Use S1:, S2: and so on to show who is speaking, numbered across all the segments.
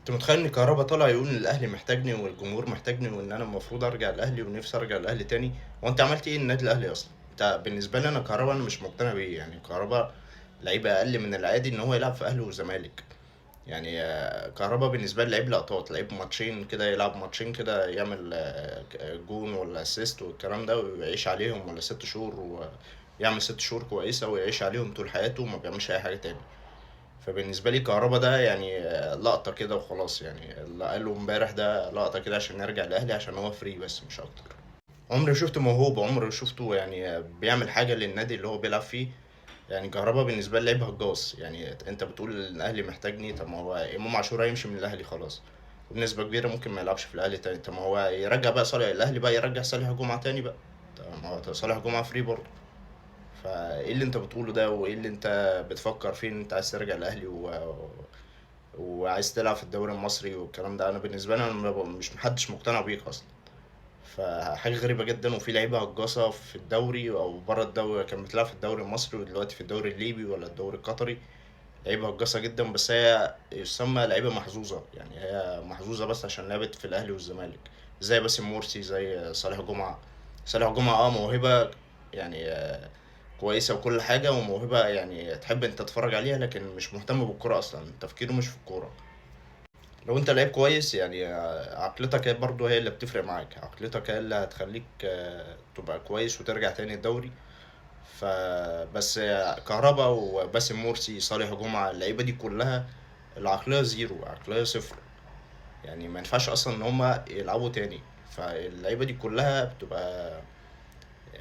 S1: انت متخيل ان كهربا طالع يقول ان الاهلي محتاجني والجمهور محتاجني وان انا المفروض ارجع الاهلي ونفسي ارجع الاهلي تاني؟ وانت عملت ايه النادي الاهلي اصلا؟ انت بالنسبه لي انا كهربا انا مش مقتنع بيه. يعني كهربا لعيبه اقل من العادي ان هو يلعب في اهلي وزمالك. يعني كهربا بالنسبه لي لعيب لقطات، لعيب ماتشين كده، يلعب ماتشين كده يعمل جون ولا اسيست والكلام ده ويعيش عليهم، ولا 6 شهور ويعمل 6 شهور كويسه ويعيش عليهم طول حياته وما بيعملش اي حاجه تاني. فبالنسبه لي كهربا ده يعني لقطه كده وخلاص. يعني اللي قاله امبارح ده لقطه كده عشان نرجع الاهلي عشان هو فري بس مش اكتر. عمري شفته موهوب، عمري شفته يعني بيعمل حاجه للنادي اللي هو بيلعب فيه. يعني كهربا بالنسبه لي لعيب هجاص. يعني انت بتقول الاهلي محتاجني، طب ما هو امام عاشور هيمشي من الاهلي خلاص وبنسبه كبيره ممكن ما يلعبش في الاهلي تاني. طب ما هو يرجع بقى صالح الاهلي بقى، يرجع صالح جمعه تاني بقى. طب ما هو صالح جمعه فري برضه. فايه اللي انت بتقوله ده؟ وايه اللي انت بتفكر فيه ان انت عايز ترجع الاهلي وعايز تلعب في الدوري المصري والكلام ده؟ انا بالنسبه لي انا مش محدش مقتنع بيك اصلا. فحاجه غريبه جدا. وفي لعيبه هجاصه في الدوري او بره الدوري كانت بتلعب في الدوري المصري ودلوقتي في الدوري الليبي ولا الدوري القطري. لعيبه هجاصه جدا بس هي يسمى لعيبه محظوظه. يعني هي محظوظه بس عشان لعبت في الاهلي والزمالك. زي باسم مرسي، زي صالح جمعه. صالح جمعه موهبه يعني كويسه وكل حاجه، وموهبه يعني تحب انت تتفرج عليها، لكن مش مهتم بالكوره اصلا، تفكيره مش في الكوره. لو انت لعيب كويس يعني عقلتك هي برضه هي اللي بتفرق معاك. عقلتك هي اللي هتخليك تبقى كويس وترجع تاني الدوري. فبس كهربا وباسم مرسي صالح جمعة اللعيبة دي كلها العقلية زيرو، عقلية صفر. يعني ما ينفعش اصلا ان هما يلعبوا تاني. فاللعيبة دي كلها بتبقى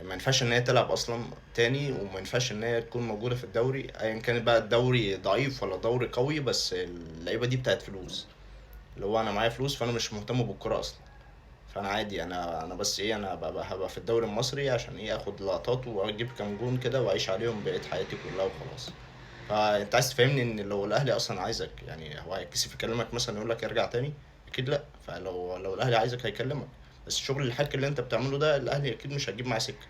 S1: ما ينفعش ان هي تلعب اصلا تاني، وما ينفعش ان هي تكون موجودة في الدوري ايا كان بقى الدوري ضعيف ولا دوري قوي. بس اللعيبة دي بتاعت فلوس. اللي هو انا معايا فلوس فانا مش مهتم بالكرة اصلا. فانا عادي، انا بس ايه، انا هبقى في الدوري المصري عشان ايه؟ اخد لقطات واجيب كام جون كده واعيش عليهم بقية حياتي كلها وخلاص. فانت عايز تفهمني ان لو الاهلي اصلا عايزك، يعني هو هيتكسف يكلمك مثلا يقول لك ارجع تاني؟ اكيد لا. فلو الاهلي عايزك هيكلمك. بس الشغل الحك اللي انت بتعمله ده الاهلي اكيد مش هتجيب معاه سكه.